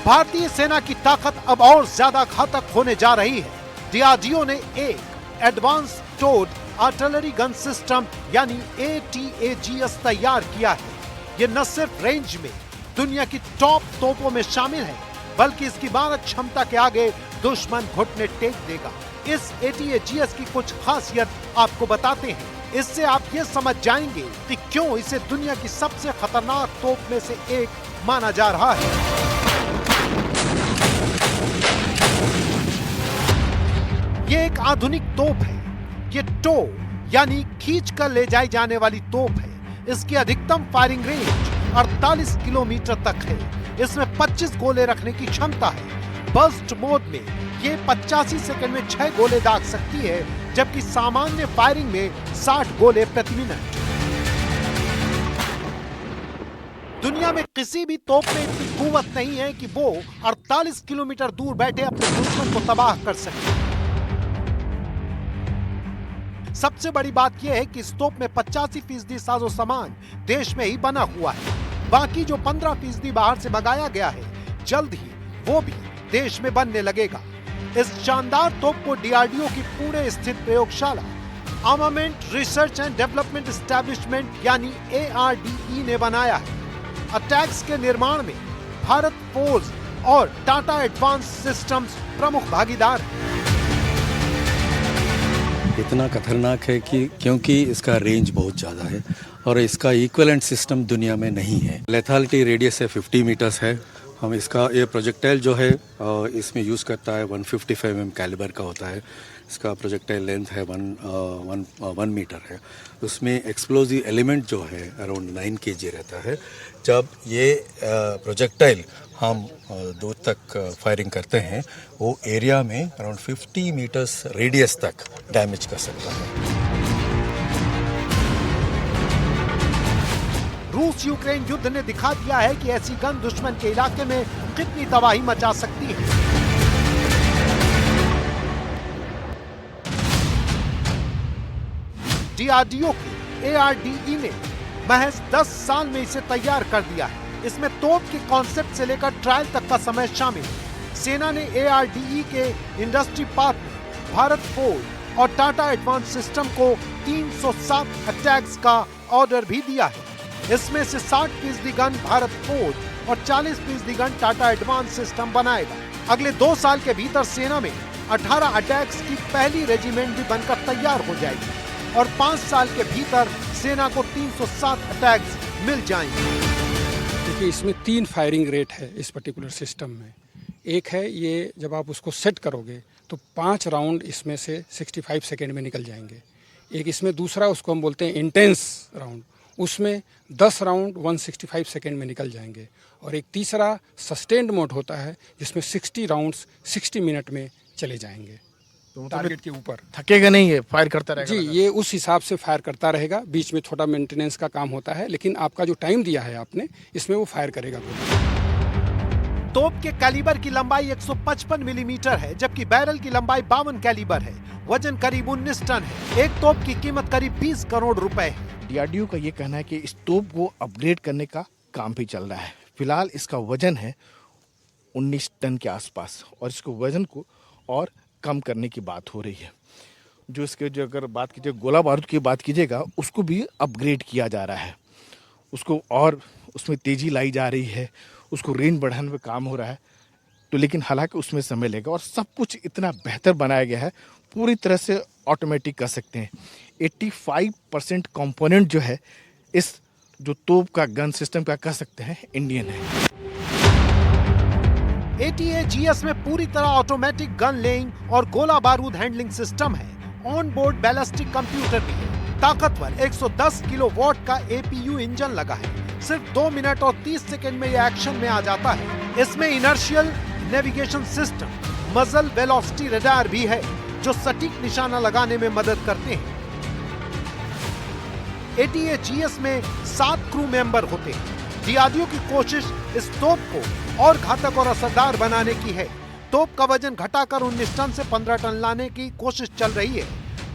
भारतीय सेना की ताकत अब और ज्यादा घातक होने जा रही है। डीआरडीओ ने एक advance towed artillery gun system यानी ATAGS तैयार किया है। ये न सिर्फ रेंज में दुनिया की टॉप तोपों में शामिल है, बल्कि इसकी मारक क्षमता के आगे दुश्मन घुटने टेक देगा। इस ATAGS की कुछ खासियत आपको बताते हैं, इससे आप ये समझ जाएंगे कि क्यों इसे दुनिया की सबसे खतरनाक तोप में से एक माना जा रहा है। ये एक आधुनिक तोप है। ये टो यानी खींच कर ले जाई जाने वाली तोप है। इसकी अधिकतम फायरिंग रेंज 48 किलोमीटर तक है। इसमें 25 गोले रखने की क्षमता है। बर्स्ट मोड में ये 85 सेकंड में 6 गोले दाग सकती है, जबकि सामान्य फायरिंग में 60 गोले प्रति मिनट। दुनिया में किसी भी तोप में इतनी कुवत नहीं है कि वो 48 किलोमीटर दूर बैठे अपने दुश्मन को तबाह कर सके। सबसे बड़ी बात यह है कि इस तोप में 85% साजो सामान देश में ही बना हुआ है। बाकी जो 15% बाहर से मंगाया गया है, जल्द ही वो भी देश में बनने लगेगा। इस शानदार तोप को डीआरडीओ की पुणे स्थित प्रयोगशाला armament research and development establishment यानी ARDE ने बनाया है। अटैक्स के निर्माण में भारत फोर्स और टाटा एडवांस सिस्टम्स प्रमुख भागीदार हैं। इतना खतरनाक है कि क्योंकि इसका रेंज बहुत ज़्यादा है और इसका इक्विवेलेंट सिस्टम दुनिया में नहीं है। लेथैलिटी रेडियस है 50 मीटर्स है। हम इसका ये प्रोजेक्टाइल जो है इसमें यूज़ करता है 155 mm कैलिबर का होता है। इसका प्रोजेक्टाइल लेंथ है 1 मीटर है। उसमें एक्सप्लोजिव एलिमेंट जो है अराउंड 9 kg रहता है। जब ये प्रोजेक्टाइल हम दूर तक फायरिंग करते हैं, वो एरिया में अराउंड 50 मीटर्स रेडियस तक डैमेज कर सकता है। रूस यूक्रेन युद्ध ने दिखा दिया है कि ऐसी गन दुश्मन के इलाके में कितनी तबाही मचा सकती है। डीआरडीओ की ARDE ने महज 10 साल में इसे तैयार कर दिया है। इसमें तोप के कॉन्सेप्ट से लेकर ट्रायल तक का समय शामिल है। सेना ने ARDE के इंडस्ट्री पार्क में भारत फोर्स और टाटा एडवांस सिस्टम को 307 अटैक्स का ऑर्डर भी दिया है। इसमें से 60% गन भारत फोर्स और 40% गन टाटा एडवांस सिस्टम बनाएगा। अगले 2 साल के भीतर सेना में 18 अटैक्स की पहली रेजिमेंट भी बनकर तैयार हो जाएगी और 5 साल के भीतर सेना को 307 अटैक्स मिल जाएंगे। देखिए, इसमें 3 फायरिंग रेट है इस पर्टिकुलर सिस्टम में। एक है ये जब आप उसको सेट करोगे तो 5 राउंड इसमें से 65 सेकेंड में निकल जाएंगे। एक इसमें दूसरा उसको हम बोलते हैं इंटेंस राउंड, उसमें 10 राउंड 165 सेकेंड में निकल जाएंगे। और एक तीसरा सस्टेन्ड मोड होता है जिसमें 60 राउंड्स 60 मिनट में चले जाएंगे। तो टारगेट के ऊपर थकेगा नहीं, है फायर करता रहेगा। जी, ये उस हिसाब से फायर करता रहेगा। बीच में छोटा मेंटेनेंस का काम होता है, लेकिन आपका जो टाइम दिया है आपने, इसमें वो फायर करेगा। तोप के कैलिबर की लंबाई 155 मिलीमीटर है, जबकि बैरल की लंबाई 52 कैलिबर है। वजन करीब 19 टन है। एक तोप की कीमत करीब 20 करोड़ रुपए है। डीआरडीओ का ये कहना है कि इस तोप को अपग्रेड करने का काम भी चल रहा है। फिलहाल इसका वजन है 19 टन के आसपास और इसको वजन को और कम करने की बात हो रही है। जो इसके जो अगर बात कीजिए गोला बारूद की बात कीजिएगा, उसको भी अपग्रेड किया जा रहा है। उसको और उसमें तेज़ी लाई जा रही है, उसको रेंज बढ़ाने में काम हो रहा है। तो लेकिन हालांकि उसमें समय लगेगा और सब कुछ इतना बेहतर बनाया गया है, पूरी तरह से ऑटोमेटिक कर सकते हैं। 85% कंपोनेंट जो है इस जो तोप का गन सिस्टम का कह सकते हैं इंडियन है। ATAGS में पूरी तरह ऑटोमेटिक गन लेइंग और गोला बारूद हैंडलिंग सिस्टम है। ऑन बोर्ड बैलिस्टिक कंप्यूटर भी है। ताकतवर 110 किलोवाट का APU इंजन लगा है। सिर्फ 2 मिनट और 30 सेकंड में यह एक्शन में आ जाता है। इसमें इनर्शियल नेविगेशन सिस्टम, मजल वेलोसिटी रडार भी है जो सटीक निशाना लगाने में मदद करते हैं। ATAGS में 7 क्रू मेंबर होते हैं। DRDO की कोशिश इस तोप को और घातक और असरदार बनाने की है। तोप का वजन घटाकर 19 टन से 15 टन लाने की कोशिश चल रही है।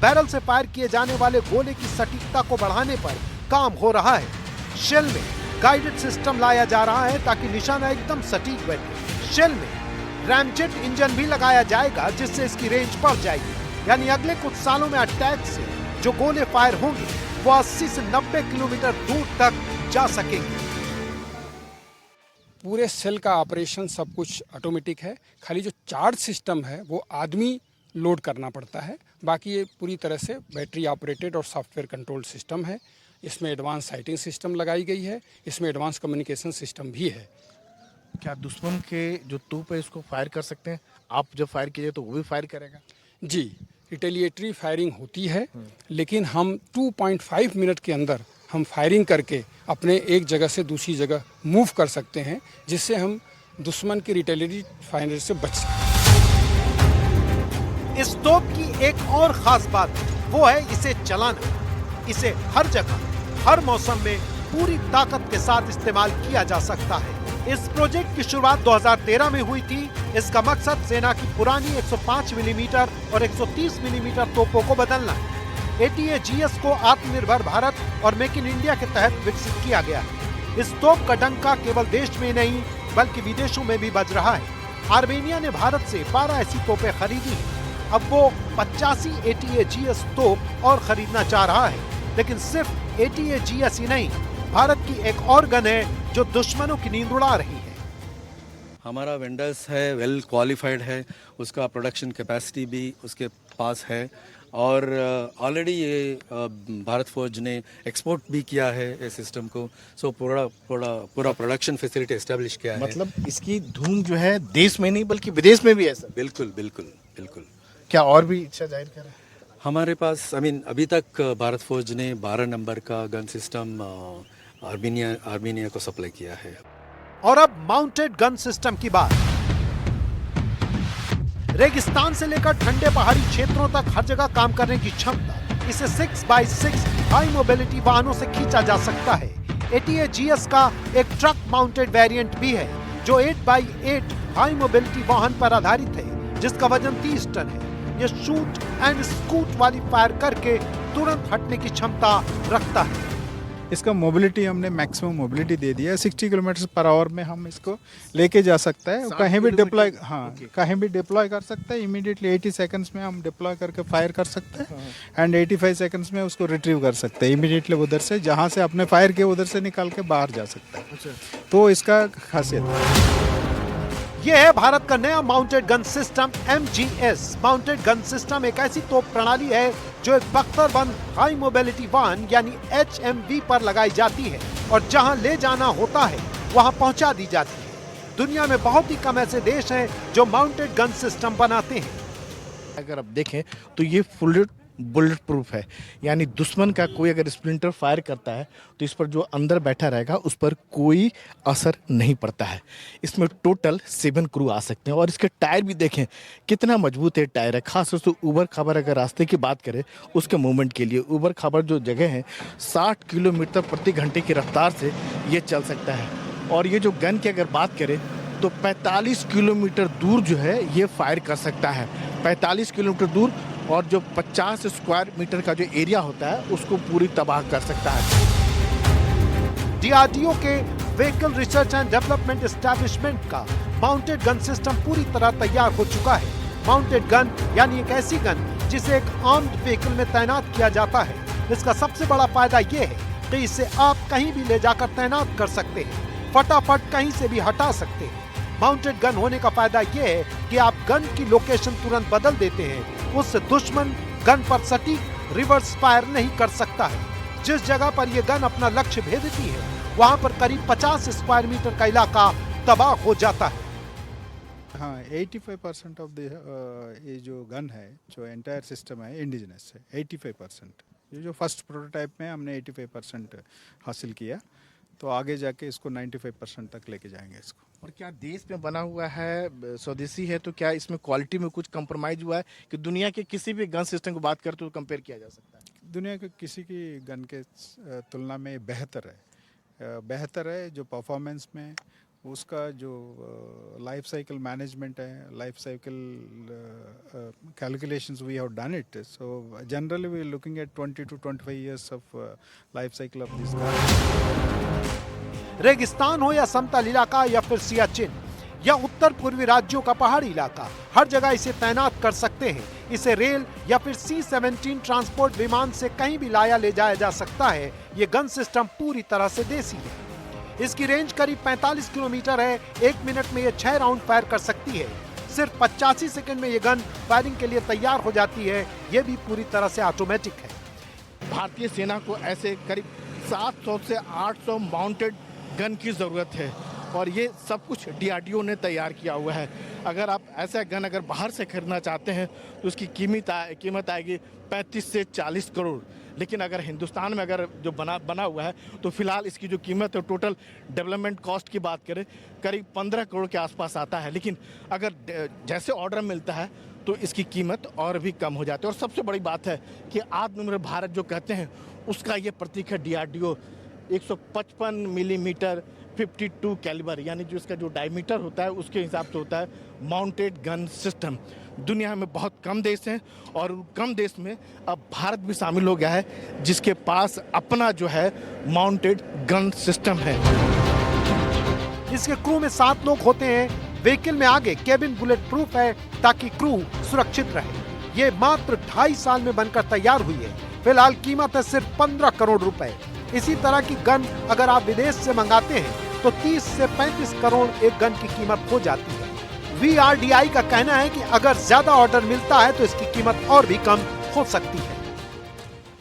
बैरल से फायर किए जाने वाले गोले की सटीकता को बढ़ाने पर काम हो रहा है। शेल में गाइडेड सिस्टम लाया जा रहा है ताकि निशाना एकदम सटीक बैठे। शेल में रैमजेट इंजन भी लगाया जाएगा जिससे इसकी रेंज बढ़ जाएगी। यानी अगले कुछ सालों में अटैक से जो गोले फायर होंगे वो 80 से 90 किलोमीटर दूर तक जा सकेंगे। पूरे सेल का ऑपरेशन सब कुछ ऑटोमेटिक है। खाली जो चार्ज सिस्टम है वो आदमी लोड करना पड़ता है। बाकी ये पूरी तरह से बैटरी ऑपरेटेड और सॉफ्टवेयर कंट्रोल सिस्टम है। इसमें एडवांस साइटिंग सिस्टम लगाई गई है। इसमें एडवांस कम्युनिकेशन सिस्टम भी है। क्या दुश्मन के जो तोप है इसको फायर कर सकते हैं? आप जब फायर कीजिए तो वो भी फायर करेगा? जी, रिटेलिएटरी फायरिंग होती है, लेकिन हम 2.5 मिनट के अंदर हम फायरिंग करके अपने एक जगह से दूसरी जगह मूव कर सकते हैं, जिससे हम दुश्मन की रिटेलिएटरी फायरिंग से बच सकते हैं। इस तोप की एक और खास बात वो है इसे चलाना। इसे हर जगह, हर मौसम में पूरी ताकत के साथ इस्तेमाल किया जा सकता है। इस प्रोजेक्ट की शुरुआत 2013 में हुई थी। इसका मकसद सेना की पुरानी 105 मिलीमीटर और 130 मिलीमीटर तोपों को बदलना है। ATAGS को आत्मनिर्भर भारत और मेक इन इंडिया के तहत विकसित किया गया है। इस तोप का डंका केवल देश में नहीं बल्कि विदेशों में भी बज रहा है। आर्मेनिया ने भारत से 12 ऐसी तोपें खरीदी हैं। अब वो 85 ATAGS तोप और खरीदना चाह रहा है। लेकिन सिर्फ ATAGS ही नहीं, भारत की एक और गन है जो दुश्मनों की नींद उड़ा रही है। हमारा वेंडर्स है, वेल क्वालिफाइड है, उसका प्रोडक्शन कैपेसिटी भी उसके पास है और ऑलरेडी ये भारत फौज ने एक्सपोर्ट भी किया है इस सिस्टम को। सो पूरा प्रोडक्शन फैसिलिटी एस्टेब्लिश किया है। मतलब इसकी धूम जो है देश में नहीं बल्कि विदेश में भी है सर? बिल्कुल बिल्कुल बिल्कुल। क्या और भी इच्छा जाहिर करें? हमारे पास अभी तक भारत फौज ने 12 नंबर का गन सिस्टम आर्मेनिया को सप्लाई किया है। और अब माउंटेड गन सिस्टम की बात। रेगिस्तान से लेकर ठंडे पहाड़ी क्षेत्रों तक हर जगह काम करने की क्षमता। इसे 6x6 हाई मोबिलिटी वाहनों से खींचा जा सकता है। ATAGS का एक ट्रक माउंटेड वेरिएंट भी है जो 8x8 हाई मोबिलिटी वाहन पर आधारित है, जिसका वजन 30 टन है। ये शूट एंड स्कूट वाली फायर करके तुरंत हटने की क्षमता रखता है। इसका मोबिलिटी हमने मैक्सिमम मोबिलिटी दे दिया है। 60 किलोमीटर पर आवर में हम इसको लेके जा सकते हैं। कहीं भी डिप्लॉय, कहीं भी डिप्लॉय कर सकते हैं। इमीडिएटली 80 सेकंड्स में हम डिप्लॉय करके फायर कर सकते हैं एंड 85 सेकंड्स में उसको रिट्रीव कर सकते हैं। इमीडिएटली उधर से जहां से आपने फायर किया उधर से निकाल के बाहर जा सकता है। तो इसका खासियत है। यह है भारत का नया mounted gun system MGS। Mounted gun system एक ऐसी तोप प्रणाली है जो एक बख्तरबंद हाई मोबिलिटी वाहन यानी HMV पर लगाई जाती है और जहां ले जाना होता है वहां पहुंचा दी जाती है। दुनिया में बहुत ही कम ऐसे देश हैं जो माउंटेड गन सिस्टम बनाते हैं। अगर आप देखें तो ये फुल बुलेट प्रूफ है, यानी दुश्मन का कोई अगर स्प्लिंटर फायर करता है तो इस पर जो अंदर बैठा रहेगा उस पर कोई असर नहीं पड़ता है। इसमें टोटल 7 क्रू आ सकते हैं और इसके टायर भी देखें कितना मजबूत है टायर है। खास तौर से ऊबर खाबर अगर रास्ते की बात करें उसके मूवमेंट के लिए ऊबर खाबर जो जगह है 60 किलोमीटर प्रति घंटे की रफ्तार से ये चल सकता है। और ये जो गन की अगर बात करें तो 45 किलोमीटर दूर जो है ये फायर कर सकता है। 45 किलोमीटर दूर और जो 50 स्क्वायर मीटर का जो एरिया होता है उसको पूरी तबाह कर सकता है। DRDO के vehicle research and development establishment का माउंटेड गन सिस्टम पूरी तरह तैयार हो चुका है। माउंटेड गन यानी एक ऐसी गन जिसे एक आर्म्ड व्हीकल में तैनात किया जाता है। इसका सबसे बड़ा फायदा ये है कि इसे आप कहीं भी ले जाकर तैनात कर सकते हैं, फटाफट कहीं से भी हटा सकते हैं। माउंटेड गन होने का फायदा ये है कि आप गन की लोकेशन तुरंत बदल देते हैं, उससे दुश्मन गन पर सटीक रिवर्स फायर नहीं कर सकता है। जिस जगह पर यह गन अपना लक्ष्य भेजती है वहां पर करीब 50 स्क्वायर मीटर का इलाका तबाह हो जाता है। हाँ, 85% ऑफ द ये जो गन है, जो एंटायर सिस्टम है, इंडिजिनस है। 85%। ये जो फर्स्ट प्रोटोटाइप में हमने 85% हासिल किया, तो आगे जाके इसको 95% तक लेके जाएंगे इसको। और क्या देश में बना हुआ है, स्वदेशी है, तो क्या इसमें क्वालिटी में कुछ कंप्रोमाइज हुआ है कि दुनिया के किसी भी गन सिस्टम की बात करते तो कंपेयर किया जा सकता है? दुनिया के किसी की गन के तुलना में बेहतर है जो परफॉर्मेंस में, उसका जो लाइफ साइकिल मैनेजमेंट है, life cycle calculations we have done it. So generally we are looking at 20 to 25 years of life cycle of this gun. रेगिस्तान हो या समतल इलाका या फिर सियाचिन या उत्तर पूर्वी राज्यों का पहाड़ी इलाका, हर जगह इसे तैनात कर सकते हैं। इसे रेल या फिर C-17 ट्रांसपोर्ट विमान से कहीं भी लाया ले जाया जा सकता है। ये गन सिस्टम पूरी तरह से देसी है। इसकी रेंज करीब 45 किलोमीटर है। 1 मिनट में ये 6 राउंड फायर कर सकती है। सिर्फ 85 सेकंड में ये गन फायरिंग के लिए तैयार हो जाती है। ये भी पूरी तरह से ऑटोमेटिक है। भारतीय सेना को ऐसे करीब 700 से 800 माउंटेड गन की ज़रूरत है और ये सब कुछ DRDO ने तैयार किया हुआ है। अगर आप ऐसा गन अगर बाहर से खरीदना चाहते हैं तो उसकी कीमत आएगी 35 से 40 करोड़। लेकिन अगर हिंदुस्तान में अगर जो बना हुआ है तो फिलहाल इसकी जो कीमत है, टोटल डेवलपमेंट कॉस्ट की बात करें, करीब 15 करोड़ के आसपास आता है। लेकिन अगर जैसे ऑर्डर मिलता है तो इसकी कीमत और भी कम हो जाती है। और सबसे बड़ी बात है कि आत्मनिर्भर भारत जो कहते हैं उसका ये प्रतीक है DRDO। 155 मिलीमीटर 52 कैलिबर, यानी जो इसका जो डायमीटर होता है उसके हिसाब से होता है माउंटेड गन सिस्टम। दुनिया में बहुत कम देश हैं और कम देश में अब भारत भी शामिल हो गया है जिसके पास अपना जो है माउंटेड गन सिस्टम है। इसके क्रू में 7 लोग होते हैं। व्हीकल में आगे केबिन बुलेट प्रूफ है ताकि क्रू सुरक्षित रहे। ये मात्र 2.5 साल में बनकर तैयार हुई है। फिलहाल कीमत है सिर्फ 15 करोड़ रुपए। इसी तरह की गन अगर आप विदेश से मंगाते हैं तो 30 से 35 करोड़ एक गन की कीमत हो जाती है। VRDI का कहना है कि अगर ज्यादा ऑर्डर मिलता है तो इसकी कीमत और भी कम हो सकती है।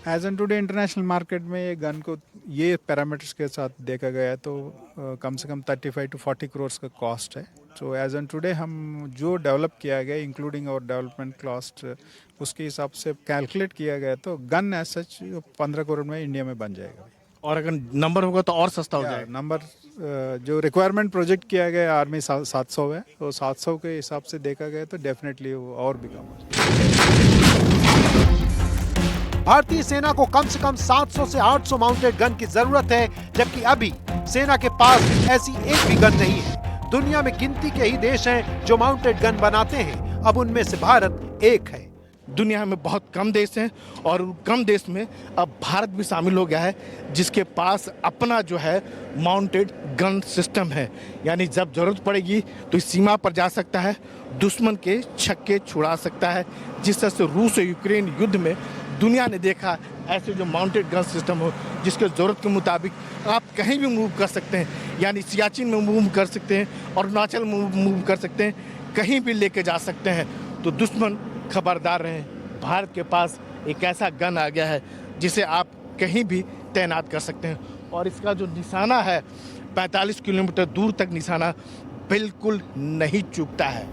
As an today international market में ये गन को ये पैरामीटर्स के साथ देखा गया है तो कम से कम 35 to 40 करोड़ का कॉस्ट है। सो एज एन टुडे हम जो डेवलप किया गया इंक्लूडिंग और डेवलपमेंट कॉस्ट उसके हिसाब से कैलकुलेट किया गया तो गन एज सच 15 करोड़ में इंडिया में बन जाएगा। और अगर नंबर होगा तो और सस्ता हो जाएगा। नंबर जो रिक्वायरमेंट प्रोजेक्ट किया गया आर्मी 700 है, तो 700 के हिसाब से देखा गया तो डेफिनेटली वो और भी कम हो जाएगा। भारतीय सेना को कम से कम 700 से 800 माउंटेड गन की जरूरत है, जबकि अभी सेना के पास ऐसी एक भी गन नहीं है। दुनिया में गिनती के ही देश हैं जो माउंटेड गन बनाते हैं। अब उनमें से भारत एक है। दुनिया में बहुत कम देश हैं और कम देश में अब भारत भी शामिल हो गया है जिसके पास अपना जो है माउंटेड गन सिस्टम है। यानी जब जरूरत पड़ेगी तो इस सीमा पर जा सकता है, दुश्मन के छक्के छुड़ा सकता है। जिस तरह से रूस और यूक्रेन युद्ध में दुनिया ने देखा ऐसे जो माउंटेड गन सिस्टम हो जिसके ज़रूरत के मुताबिक आप कहीं भी मूव कर सकते हैं। यानी सियाचिन में मूव कर सकते हैं, अरुणाचल में मूव कर सकते हैं, कहीं भी लेके जा सकते हैं। तो दुश्मन खबरदार रहें, भारत के पास एक ऐसा गन आ गया है जिसे आप कहीं भी तैनात कर सकते हैं। और इसका जो निशाना है 45 किलोमीटर दूर तक निशाना बिल्कुल नहीं चूकता है।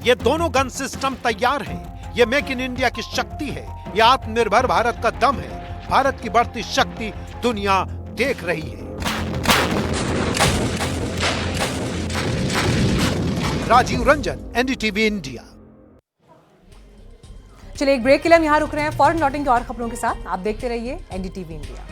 ये दोनों गन सिस्टम तैयार हैं। ये मेक इन इंडिया की शक्ति है। ये आत्मनिर्भर भारत का दम है। भारत की बढ़ती शक्ति दुनिया देख रही है। Rajiv Ranjan, NDTV India. चलिए एक ब्रेक के लिए हम यहाँ रुक रहे हैं। फौरन लौटेंगे और खबरों के साथ। आप देखते रहिए NDTV इंडिया।